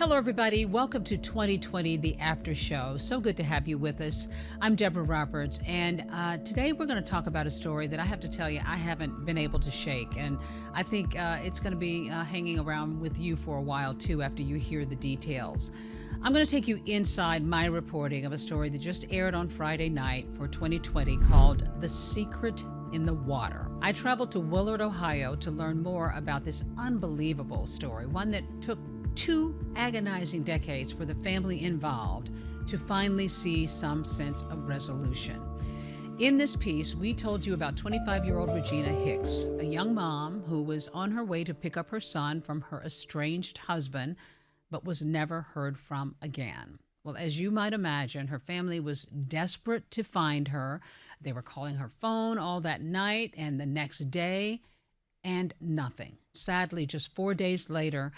Hello, everybody. Welcome to 2020, the After Show. So good to have you with us. I'm Deborah Roberts, and today we're going to talk about a story that I have to tell you I haven't been able to shake, and I think it's going to be hanging around with you for a while, too, after you hear the details. I'm going to take you inside my reporting of a story that just aired on Friday night for 2020 called The Secret in the Water. I traveled to Willard, Ohio to learn more about this unbelievable story, one that took 2 agonizing decades for the family involved to finally see some sense of resolution. In this piece, we told you about 25-year-old Regina Hicks, a young mom who was on her way to pick up her son from her estranged husband, but was never heard from again. Well, as you might imagine, her family was desperate to find her. They were calling her phone all that night and the next day, and nothing. Sadly, just 4 days later,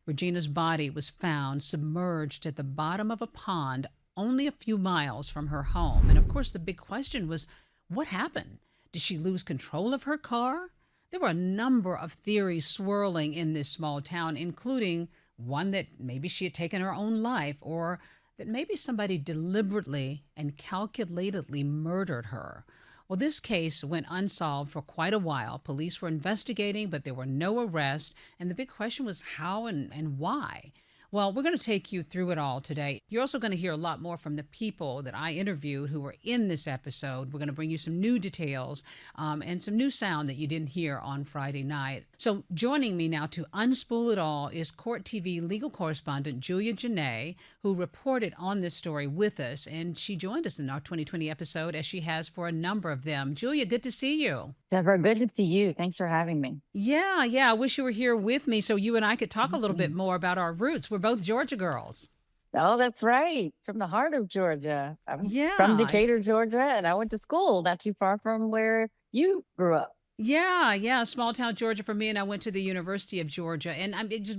Regina's body was found submerged at the bottom of a pond only a few miles from her home. And of course, the big question was, what happened? Did she lose control of her car? There were a number of theories swirling in this small town, including one that maybe she had taken her own life, or that maybe somebody deliberately and calculatedly murdered her. Well, this case went unsolved for quite a while. Police were investigating, but there were no arrests. And the big question was how and why. Well, we're going to take you through it all today. You're also going to hear a lot more from the people that I interviewed who were in this episode. We're going to bring you some new details and some new sound that you didn't hear on Friday night. So joining me now to unspool it all is Court TV legal correspondent Julia Jenae, who reported on this story with us. And she joined us in our 2020 episode, as she has for a number of them. Julia, good to see you. Deborah, good to see you. Thanks for having me. Yeah. I wish you were here with me so you and I could talk a little bit more about our roots. We're both Georgia girls. Oh, that's right. From the heart of Georgia. I'm from Yeah. Decatur, Georgia, and I went to school not too far from where you grew up. Yeah, small town Georgia for me, and I went to the University of Georgia. And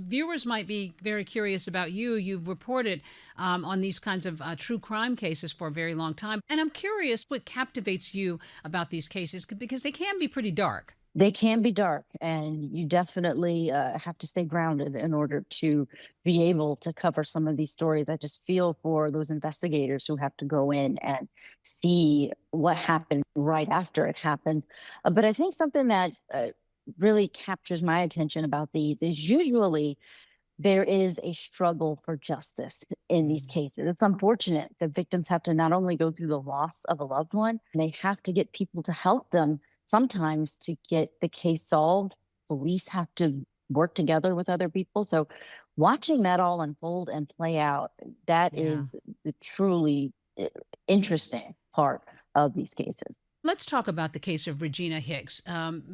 viewers might be very curious about you. You've reported on these kinds of true crime cases for a very long time. And I'm curious what captivates you about these cases, because they can be pretty dark. They can be dark, and you definitely have to stay grounded in order to be able to cover some of these stories. I just feel for those investigators who have to go in and see what happened right after it happened. But I think something that really captures my attention about these is usually there is a struggle for justice in these cases. It's unfortunate that victims have to not only go through the loss of a loved one, they have to get people to help them sometimes to get the case solved. Police have to work together with other people. So watching that all unfold and play out, that Yeah. is the truly interesting part of these cases. Let's talk about the case of Regina Hicks,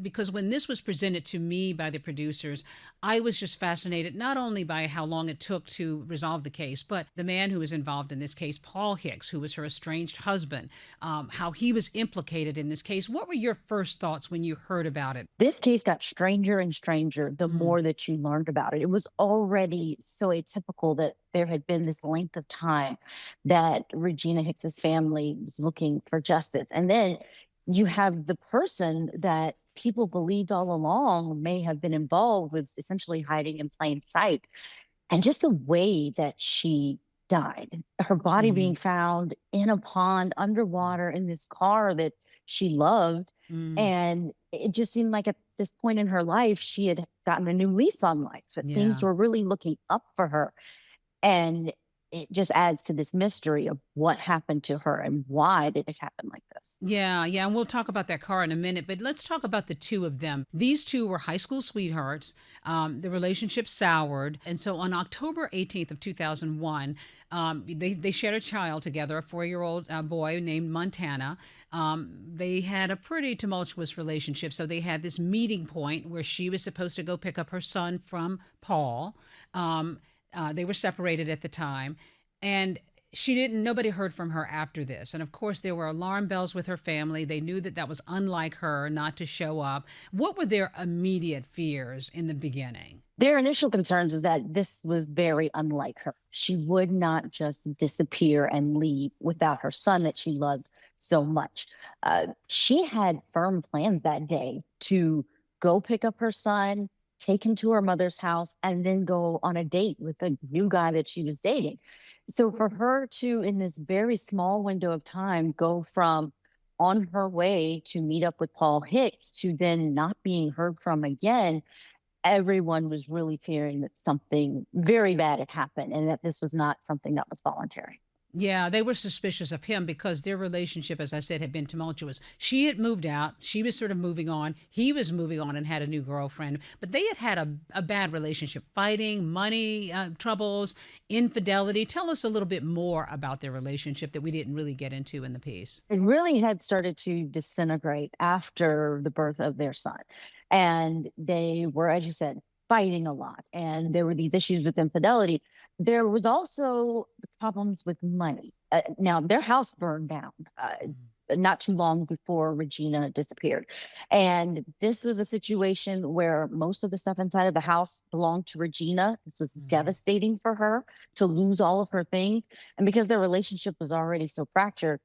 because when this was presented to me by the producers, I was just fascinated not only by how long it took to resolve the case, but the man who was involved in this case, Paul Hicks, who was her estranged husband, how he was implicated in this case. What were your first thoughts when you heard about it? This case got stranger and stranger the more that you learned about it. It was already so atypical that there had been this length of time that Regina Hicks's family was looking for justice. And then you have the person that people believed all along may have been involved with essentially hiding in plain sight. And just the way that she died, her body being found in a pond underwater in this car that she loved. Mm. And it just seemed like at this point in her life, she had gotten a new lease on life, that things Yeah. were really looking up for her. And it just adds to this mystery of what happened to her and why did it happen like this. Yeah, and we'll talk about that car in a minute, but let's talk about the two of them. These two were high school sweethearts. The relationship soured, and so on October 18th of 2001, they shared a child together, a 4-year-old boy named Montana. They had a pretty tumultuous relationship, so they had this meeting point where she was supposed to go pick up her son from Paul. They were separated at the time, and nobody heard from her after this. And of course, there were alarm bells with her family. They knew that that was unlike her not to show up. What were their immediate fears in the beginning? Their initial concerns is that this was very unlike her. She would not just disappear and leave without her son that she loved so much. She had firm plans that day to go pick up her son, take him to her mother's house, and then go on a date with a new guy that she was dating. So for her to, in this very small window of time, go from on her way to meet up with Paul Hicks to then not being heard from again, everyone was really fearing that something very bad had happened and that this was not something that was voluntary. Yeah, they were suspicious of him because their relationship, as I said, had been tumultuous. She had moved out. She was sort of moving on. He was moving on and had a new girlfriend. But they had had a bad relationship, fighting, money troubles, infidelity. Tell us a little bit more about their relationship that we didn't really get into in the piece. It really had started to disintegrate after the birth of their son. And they were, as you said, fighting a lot. And there were these issues with infidelity. There was also problems with money. Now, their house burned down not too long before Regina disappeared. And this was a situation where most of the stuff inside of the house belonged to Regina. This was Mhm. devastating for her to lose all of her things. And because their relationship was already so fractured,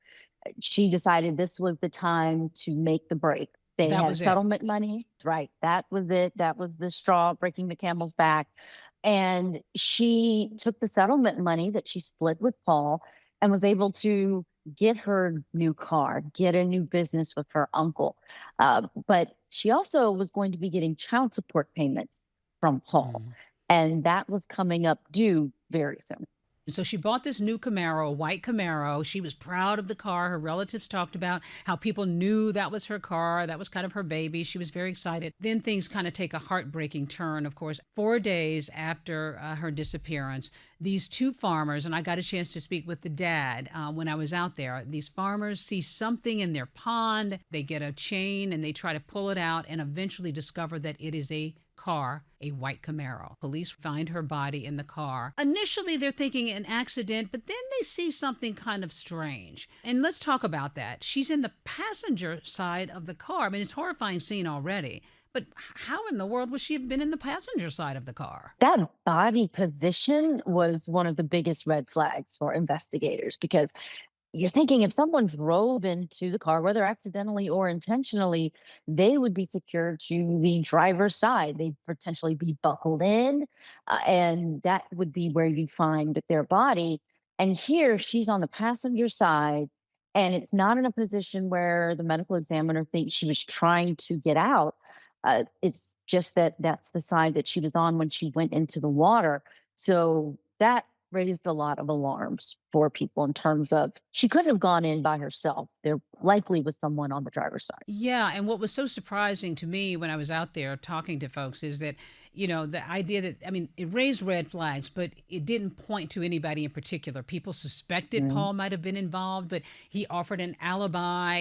she decided this was the time to make the break. They That had was it. settlement money, right? That was it. That was the straw breaking the camel's back. And she took the settlement money that she split with Paul and was able to get her new car, get a new business with her uncle. But she also was going to be getting child support payments from Paul. Mhm. And that was coming up due very soon. So she bought this new Camaro, a white Camaro. She was proud of the car. Her relatives talked about how people knew that was her car. That was kind of her baby. She was very excited. Then things kind of take a heartbreaking turn, of course. 4 days after her disappearance, these two farmers, and I got a chance to speak with the dad when I was out there, these farmers see something in their pond. They get a chain and they try to pull it out and eventually discover that it is a car, a white Camaro. Police find her body in the car. Initially, they're thinking an accident, but then they see something kind of strange. And let's talk about that. She's in the passenger side of the car. I mean, it's a horrifying scene already. But how in the world would she have been in the passenger side of the car? That body position was one of the biggest red flags for investigators because you're thinking if someone drove into the car, whether accidentally or intentionally, they would be secured to the driver's side. They'd potentially be buckled in, and that would be where you find their body. And here she's on the passenger side, and it's not in a position where the medical examiner thinks she was trying to get out. It's just that that's the side that she was on when she went into the water. So that raised a lot of alarms for people in terms of she couldn't have gone in by herself. There likely was someone on the driver's side. Yeah, and what was so surprising to me when I was out there talking to folks is that, the idea that, I mean, it raised red flags, but it didn't point to anybody in particular. People suspected Mm. Paul might have been involved, but he offered an alibi,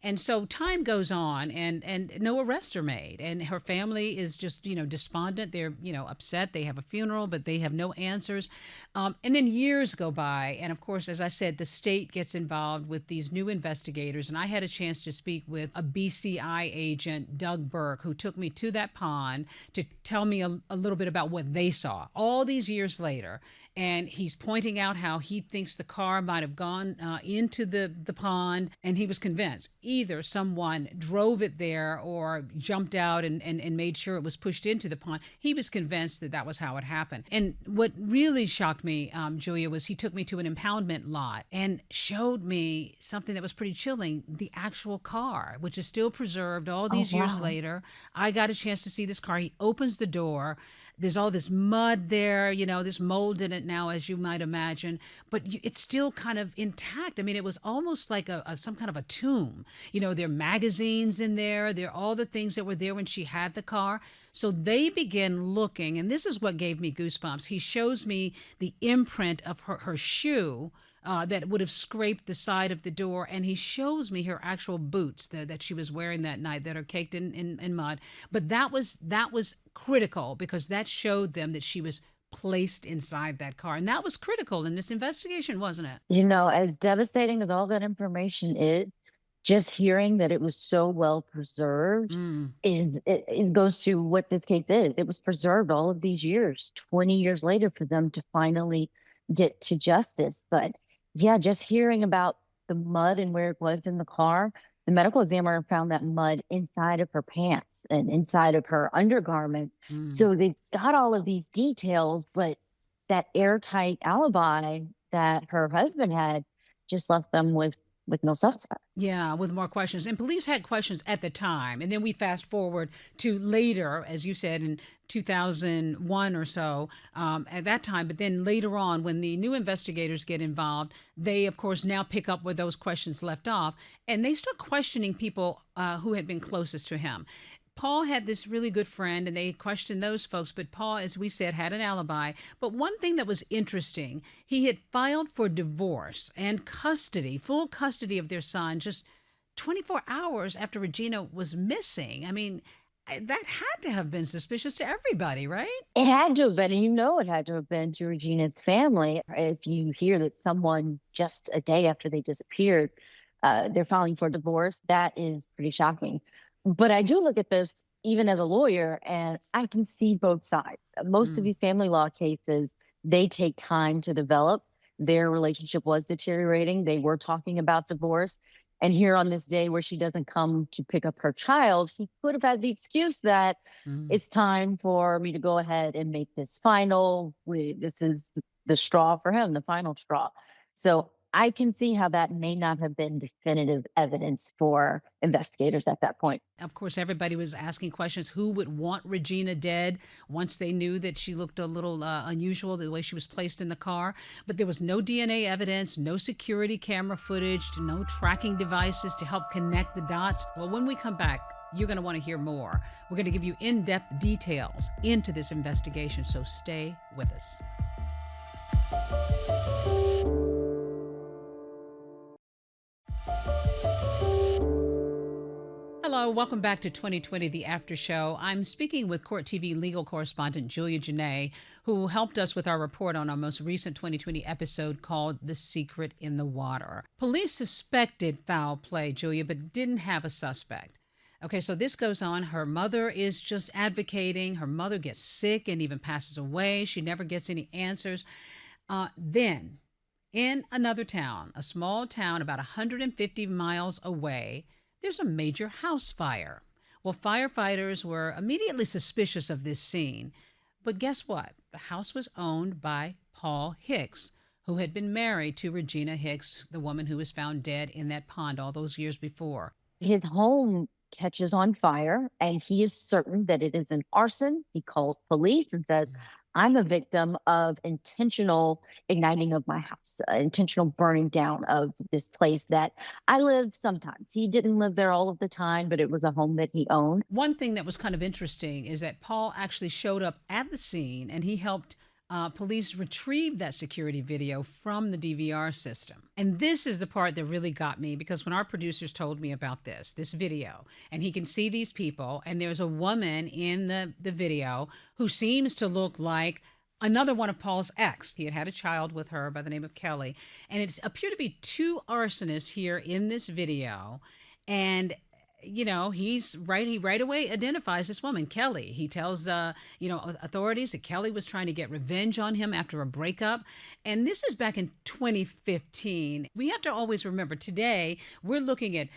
and so time goes on, and no arrests are made, and her family is just, despondent. They're, upset. They have a funeral, but they have no answers. And then years go by, and of course, as I said, the state gets involved with these new investigators, and I had a chance to speak with a BCI agent, Doug Burke, who took me to that pond to tell me a little bit about what they saw all these years later. And he's pointing out how he thinks the car might have gone into the pond, and he was convinced either someone drove it there or jumped out and made sure it was pushed into the pond. He was convinced that that was how it happened. And what really shocked me, Julia, was he took me to an impoundment lot and showed me something that was pretty chilling, the actual car, which is still preserved all Oh, these years wow. later. I got a chance to see this car. He opens the door. There's all this mud there, this mold in it now, as you might imagine, but it's still kind of intact. I mean, it was almost like some kind of a tomb. There are magazines in there. There are all the things that were there when she had the car. So they begin looking, and this is what gave me goosebumps. He shows me the imprint of her shoe that would have scraped the side of the door. And he shows me her actual boots that she was wearing that night that are caked in mud. But that was critical because that showed them that she was placed inside that car. And that was critical in this investigation, wasn't it? As devastating as all that information is, just hearing that it was so well preserved Mm. it goes to what this case is. It was preserved all of these years, 20 years later for them to finally get to justice. But yeah, just hearing about the mud and where it was in the car, the medical examiner found that mud inside of her pants. and inside of her undergarment. Mm. So they got all of these details, but that airtight alibi that her husband had just left them with no suspect. Yeah, with more questions. And police had questions at the time. And then we fast forward to later, as you said, in 2001 or so, at that time. But then later on, when the new investigators get involved, they, of course, now pick up where those questions left off. And they start questioning people who had been closest to him. Paul had this really good friend, and they questioned those folks. But Paul, as we said, had an alibi. But one thing that was interesting, he had filed for divorce and custody, full custody of their son, just 24 hours after Regina was missing. I mean, that had to have been suspicious to everybody, right? It had to have been, and you know it had to have been to Regina's family. If you hear that someone just a day after they disappeared, they're filing for divorce, that is pretty shocking. But I do look at this even as a lawyer, and I can see both sides. Most of Mm. these family law cases, they take time to develop. Their relationship was deteriorating. They were talking about divorce. And here on this day where she doesn't come to pick up her child, he could have had the excuse that Mm. it's time for me to go ahead and make this final. This is the straw for him, the final straw. So I can see how that may not have been definitive evidence for investigators at that point. Of course, everybody was asking questions. Who would want Regina dead once they knew that she looked a little unusual, the way she was placed in the car? But there was no DNA evidence, no security camera footage, no tracking devices to help connect the dots. Well, when we come back, you're going to want to hear more. We're going to give you in depth details into this investigation, so stay with us. Hello, welcome back to 2020, the After Show. I'm speaking with Court TV legal correspondent Julia Jenae, who helped us with our report on our most recent 2020 episode called The Secret in the Water. Police suspected foul play, Julia, but didn't have a suspect. Okay, so this goes on. Her mother is just advocating. Her mother gets sick and even passes away. She never gets any answers. Then, in another town, a small town about 150 miles away, there's a major house fire. Well, firefighters were immediately suspicious of this scene. But guess what? The house was owned by Paul Hicks, who had been married to Regina Hicks, the woman who was found dead in that pond all those years before. His home catches on fire, and he is certain that it is an arson. He calls police and says, I'm a victim of intentional igniting of my house, intentional burning down of this place that I live sometimes. He didn't live there all of the time, but it was a home that he owned. One thing that was kind of interesting is that Paul actually showed up at the scene and he helped police retrieve that security video from the DVR system. And this is the part that really got me, because when our producers told me about this video, and he can see these people, and there's a woman in the video who seems to look like another one of Paul's ex. He had had a child with her by the name of Kelly. And it appeared to be two arsonists here in this video. And he's right. He right away identifies this woman, Kelly. He tells, authorities that Kelly was trying to get revenge on him after a breakup. And this is back in 2015. We have to always remember today we're looking at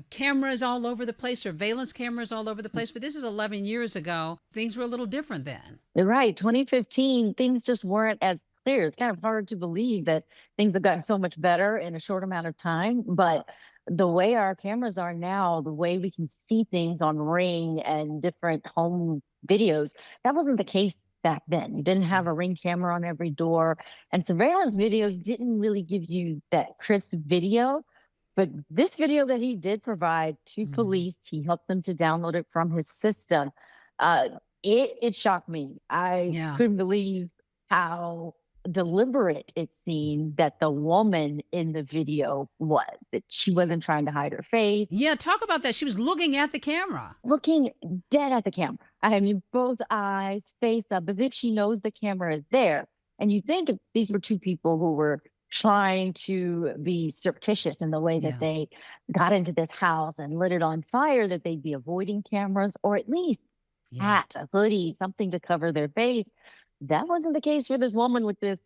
cameras all over the place, surveillance cameras all over the place. But this is 11 years ago. Things were a little different then. You're right. 2015, things just weren't as clear. It's kind of hard to believe that things have gotten so much better in a short amount of time. But the way our cameras are now, the way we can see things on Ring and different home videos, that wasn't the case back then. You didn't have a Ring camera on every door, and surveillance videos didn't really give you that crisp video. But this video that he did provide to police, he helped them to download it from his system. It shocked me. I couldn't believe how deliberate it seemed that the woman in the video was, that she wasn't trying to hide her face. Yeah, talk about that. She was looking at the camera. Looking dead at the camera. I mean, both eyes face up as if she knows the camera is there. And you think if these were two people who were trying to be surreptitious in the way that they got into this house and lit it on fire, that they'd be avoiding cameras, or at least hat, a hoodie, something to cover their face. That wasn't the case for this woman with this,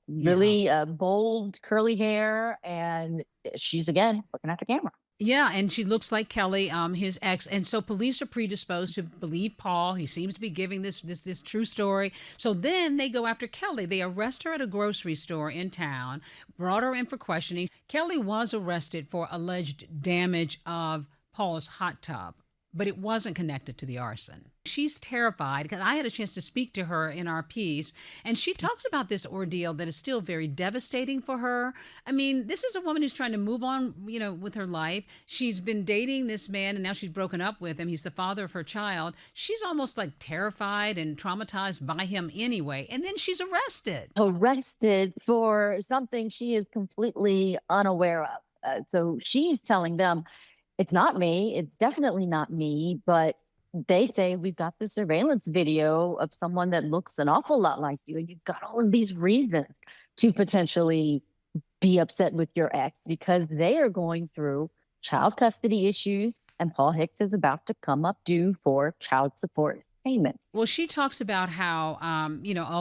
really bold curly hair. And she's, again, looking at the camera. Yeah, and she looks like Kelly, his ex, and so police are predisposed to believe Paul. He seems to be giving this true story. So then they go after Kelly. They arrest her at a grocery store in town, brought her in for questioning. Kelly was arrested for alleged damage of Paul's hot tub, but it wasn't connected to the arson. She's terrified because I had a chance to speak to her in our piece, and she talks about this ordeal that is still very devastating for her. I mean, this is a woman who's trying to move on, with her life. She's been dating this man, and now she's broken up with him. He's the father of her child. She's almost like terrified and traumatized by him anyway, and then she's arrested. Arrested for something she is completely unaware of. So she's telling them, it's not me. It's definitely not me. But they say, we've got the surveillance video of someone that looks an awful lot like you. And you've got all of these reasons to potentially be upset with your ex because they are going through child custody issues. And Paul Hicks is about to come up due for child support payments. Well, she talks about how,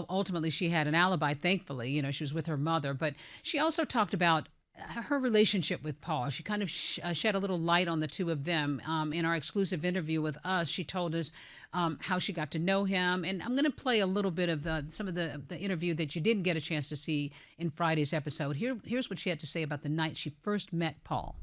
ultimately she had an alibi, thankfully. She was with her mother, but she also talked about her relationship with Paul. She kind of shed a little light on the two of them. In our exclusive interview with us, she told us how she got to know him. And I'm going to play a little bit of some of the interview that you didn't get a chance to see in Friday's episode. Here's what she had to say about the night she first met Paul.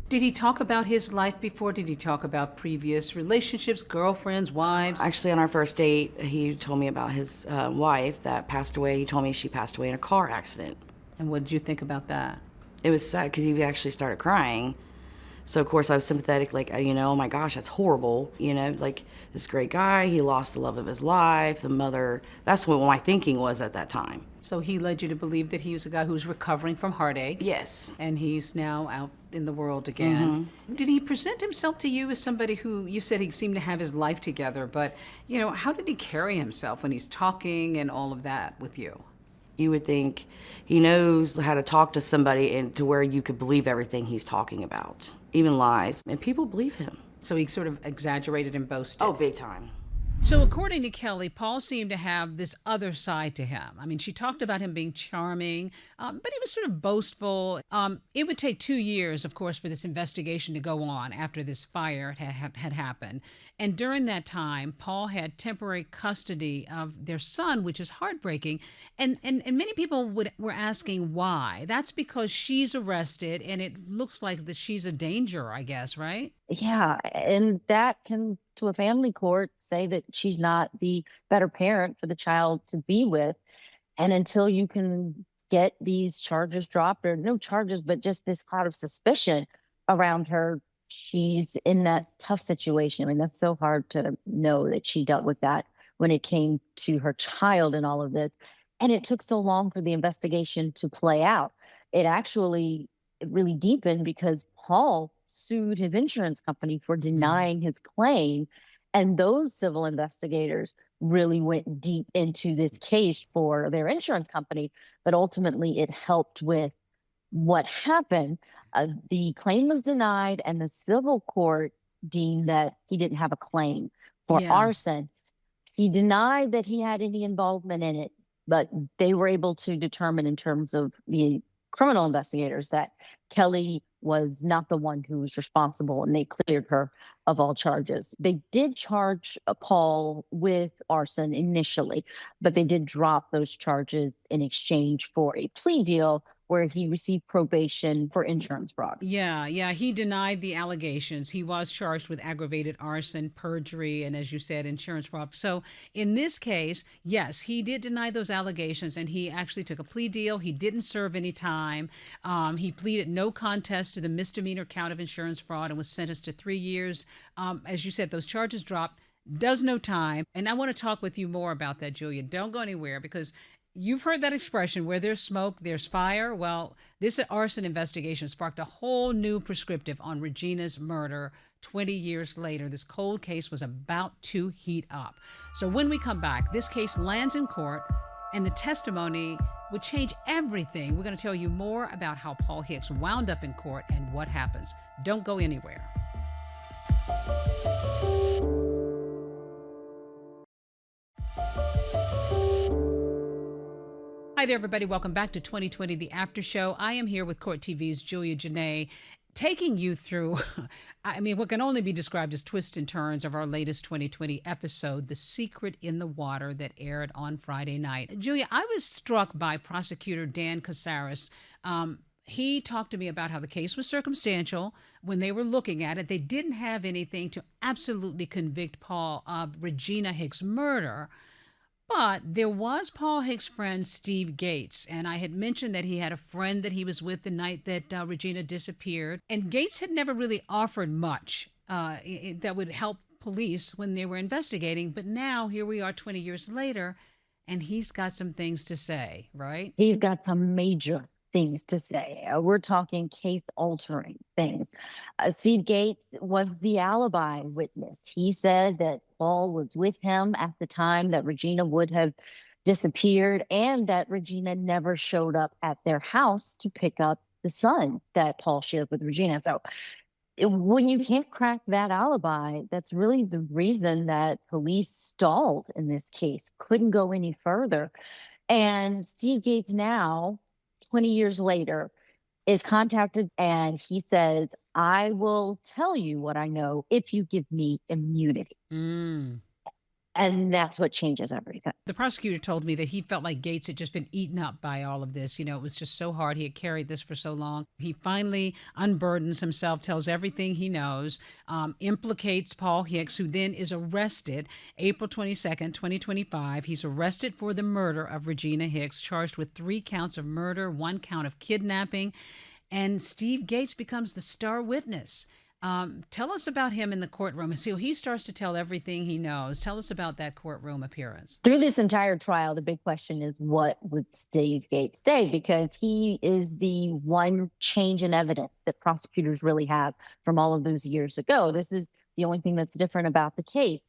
Did he talk about his life before? Did he talk about previous relationships, girlfriends, wives? Actually, on our first date, he told me about his wife that passed away. He told me she passed away in a car accident. And what did you think about that? It was sad because he actually started crying. So, of course, I was sympathetic, like, oh my gosh, that's horrible. Like this great guy, he lost the love of his life, the mother. That's what my thinking was at that time. So he led you to believe that he was a guy who's recovering from heartache. Yes. And he's now out in the world again. Mm-hmm. Did he present himself to you as somebody who, you said he seemed to have his life together, but, how did he carry himself when he's talking and all of that with you? You would think he knows how to talk to somebody and to where you could believe everything he's talking about, even lies, and people believe him. So he sort of exaggerated and boasted. Oh, big time. So according to Kelly, Paul seemed to have this other side to him. I mean, she talked about him being charming, but he was sort of boastful. It would take 2 years, of course, for this investigation to go on after this fire had happened. And during that time, Paul had temporary custody of their son, which is heartbreaking. And many people were asking why. That's because she's arrested, and it looks like that she's a danger, I guess, right? Yeah, and that can, to a family court, say that she's not the better parent for the child to be with. And until you can get these charges dropped, or no charges, but just this cloud of suspicion around her, she's in that tough situation. I mean, that's so hard to know that she dealt with that when it came to her child and all of this. And it took so long for the investigation to play out. It really deepened because Paul sued his insurance company for denying his claim. And those civil investigators really went deep into this case for their insurance company. But ultimately, it helped with what happened. The claim was denied, and the civil court deemed that he didn't have a claim for arson. He denied that he had any involvement in it, but they were able to determine in terms of the criminal investigators that Kelly was not the one who was responsible, and they cleared her of all charges. They did charge Paul with arson initially, but they did drop those charges in exchange for a plea deal where he received probation for insurance fraud. Yeah, he denied the allegations. He was charged with aggravated arson, perjury, and, as you said, insurance fraud. So in this case, yes, he did deny those allegations, and he actually took a plea deal. He didn't serve any time. He pleaded no contest to the misdemeanor count of insurance fraud and was sentenced to 3 years. As you said, those charges dropped. Does no time. And I want to talk with you more about that, Julia. Don't go anywhere, because you've heard that expression, where there's smoke, there's fire. Well, this arson investigation sparked a whole new prescriptive on Regina's murder 20 years later. This cold case was about to heat up. So when we come back, this case lands in court, and the testimony would change everything. We're going to tell you more about how Paul Hicks wound up in court and what happens. Don't go anywhere. Hi there, everybody. Welcome back to 2020, The After Show. I am here with Court TV's Julia Jenae. taking you through, I mean, what can only be described as twists and turns of our latest 2020 episode, The Secret in the Water, that aired on Friday night. Julia, I was struck by prosecutor Dan Casares. He talked to me about how the case was circumstantial. When they were looking at it, they didn't have anything to absolutely convict Paul of Regina Hicks' murder. But there was Paul Hicks' friend, Steve Gates, and I had mentioned that he had a friend that he was with the night that Regina disappeared. And Gates had never really offered much that would help police when they were investigating. But now, here we are 20 years later, and he's got some things to say, right? He's got some major things to say. We're talking case-altering things. Steve Gates was the alibi witness. He said that Paul was with him at the time that Regina would have disappeared, and that Regina never showed up at their house to pick up the son that Paul shared with Regina. So when you can't crack that alibi, that's really the reason that police stalled in this case, couldn't go any further. And Steve Gates now, 20 years later, is contacted, and he says, I will tell you what I know if you give me immunity. And that's what changes everything. The prosecutor told me that he felt like Gates had just been eaten up by all of this. You know, it was just so hard. He had carried this for so long. He finally unburdens himself, tells everything he knows, implicates Paul Hicks, who then is arrested April 22nd, 2025. He's arrested for the murder of Regina Hicks, charged with 3 counts of murder, 1 count of kidnapping. And Steve Gates becomes the star witness. Tell us about him in the courtroom. So he starts to tell everything he knows. Tell us about that courtroom appearance. Through this entire trial, the big question is, what would Steve Gates say? Because he is the one change in evidence that prosecutors really have from all of those years ago. This is the only thing that's different about the case.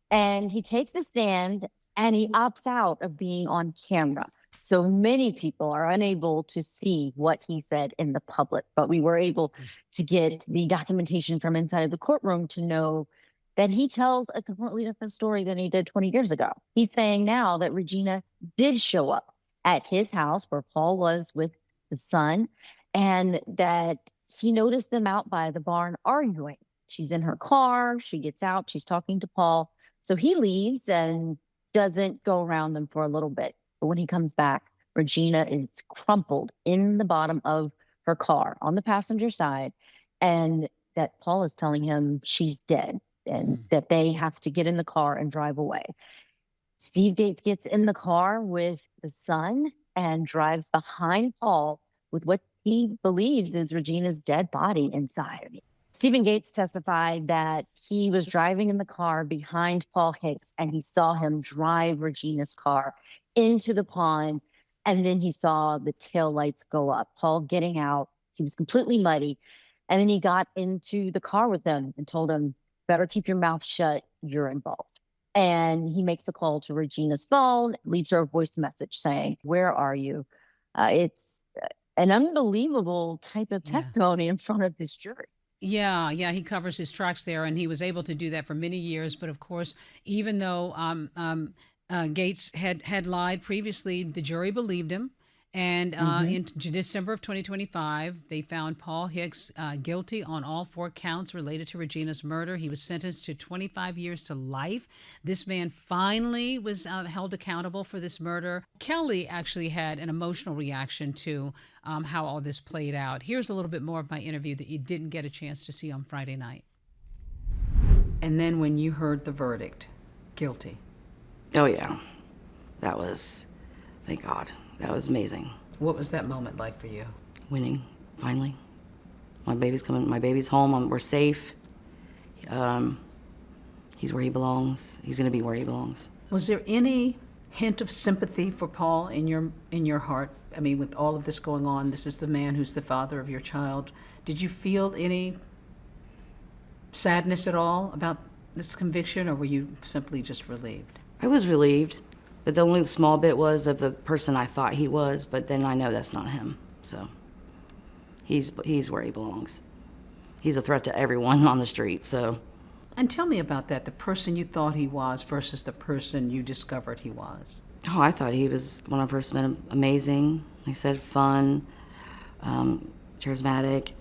And he takes the stand and he opts out of being on camera. So many people are unable to see what he said in the public, but we were able to get the documentation from inside of the courtroom to know that he tells a completely different story than he did 20 years ago. He's saying now that Regina did show up at his house where Paul was with the son, and that he noticed them out by the barn arguing. She's in her car, she gets out, she's talking to Paul. So he leaves and doesn't go around them for a little bit. But when he comes back, Regina is crumpled in the bottom of her car on the passenger side, and that Paul is telling him she's dead and that they have to get in the car and drive away. Steve Gates gets in the car with the son and drives behind Paul with what he believes is Regina's dead body inside. Stephen Gates testified that he was driving in the car behind Paul Hicks, and he saw him drive Regina's car into the pond, and then he saw the tail lights go up. Paul getting out, he was completely muddy, and then he got into the car with them and told him, better keep your mouth shut, you're involved. And he makes a call to Regina's phone, leaves her a voice message saying, where are you? It's an unbelievable type of testimony in front of this jury. Yeah, he covers his tracks there, and he was able to do that for many years. But of course, even though Gates had lied previously, the jury believed him. And in December of 2025, they found Paul Hicks guilty on all 4 counts related to Regina's murder. He was sentenced to 25 years to life. This man finally was held accountable for this murder. Kelly actually had an emotional reaction to how all this played out. Here's a little bit more of my interview that you didn't get a chance to see on Friday night. And then when you heard the verdict, guilty. Oh, yeah. That was, thank God. That was amazing. What was that moment like for you? Winning, finally. My baby's coming. My baby's home. We're safe. He's where he belongs. He's gonna be where he belongs. Was there any hint of sympathy for Paul in your heart? I mean, with all of this going on, this is the man who's the father of your child. Did you feel any sadness at all about this conviction, or were you simply just relieved? I was relieved. But the only small bit was of the person I thought he was, but then I know that's not him. So he's where he belongs. He's a threat to everyone on the street, so. And tell me about that, the person you thought he was versus the person you discovered he was. Oh, I thought he was, when I first met him, amazing. Like I said, fun, charismatic,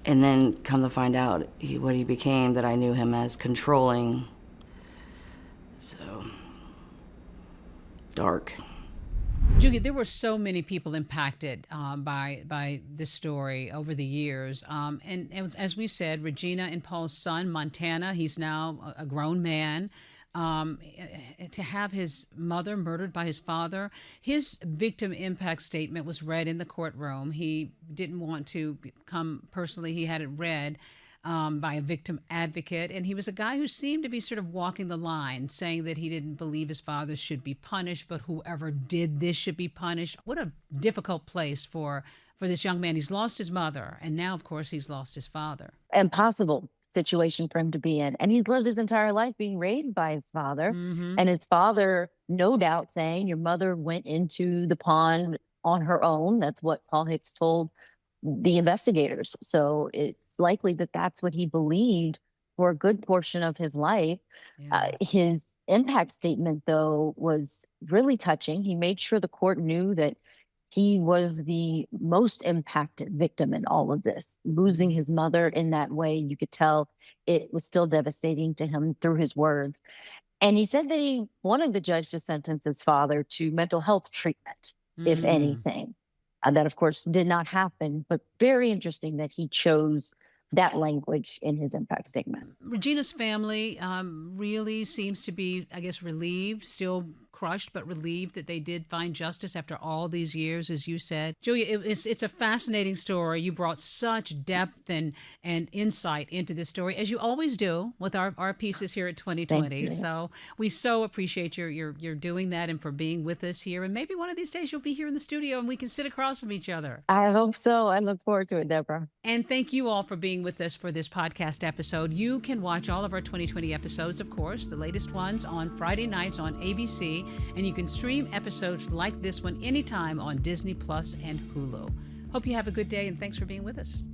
And then come to find out what he became, that I knew him as controlling. So, dark. Julia, there were so many people impacted by this story over the years. And it was, as we said, Regina and Paul's son, Montana, he's now a grown man. To have his mother murdered by his father. His victim impact statement was read in the courtroom. He didn't want to come personally. He had it read by a victim advocate. And he was a guy who seemed to be sort of walking the line, saying that he didn't believe his father should be punished, but whoever did this should be punished. What a difficult place for this young man. He's lost his mother, and now, of course, he's lost his father. Impossible situation for him to be in. And he's lived his entire life being raised by his father. And his father, no doubt, saying, your mother went into the pond on her own. That's what Paul Hicks told the investigators. So it's likely that that's what he believed for a good portion of his life. Yeah. His impact statement, though, was really touching. He made sure the court knew that he was the most impacted victim in all of this. Losing his mother in that way, you could tell it was still devastating to him through his words. And he said that he wanted the judge to sentence his father to mental health treatment, if anything. That, of course, did not happen, but very interesting that he chose that language in his impact statement. Regina's family really seems to be, I guess, relieved, still crushed, but relieved that they did find justice after all these years, as you said. Julia, it's a fascinating story. You brought such depth and insight into this story, as you always do with our pieces here at 2020. So we so appreciate you're doing that and for being with us here. And maybe one of these days you'll be here in the studio and we can sit across from each other. I hope so. I look forward to it, Deborah. And thank you all for being with us for this podcast episode. You can watch all of our 2020 episodes, of course, the latest ones on Friday nights on ABC. And you can stream episodes like this one anytime on Disney Plus and Hulu. Hope you have a good day, and thanks for being with us.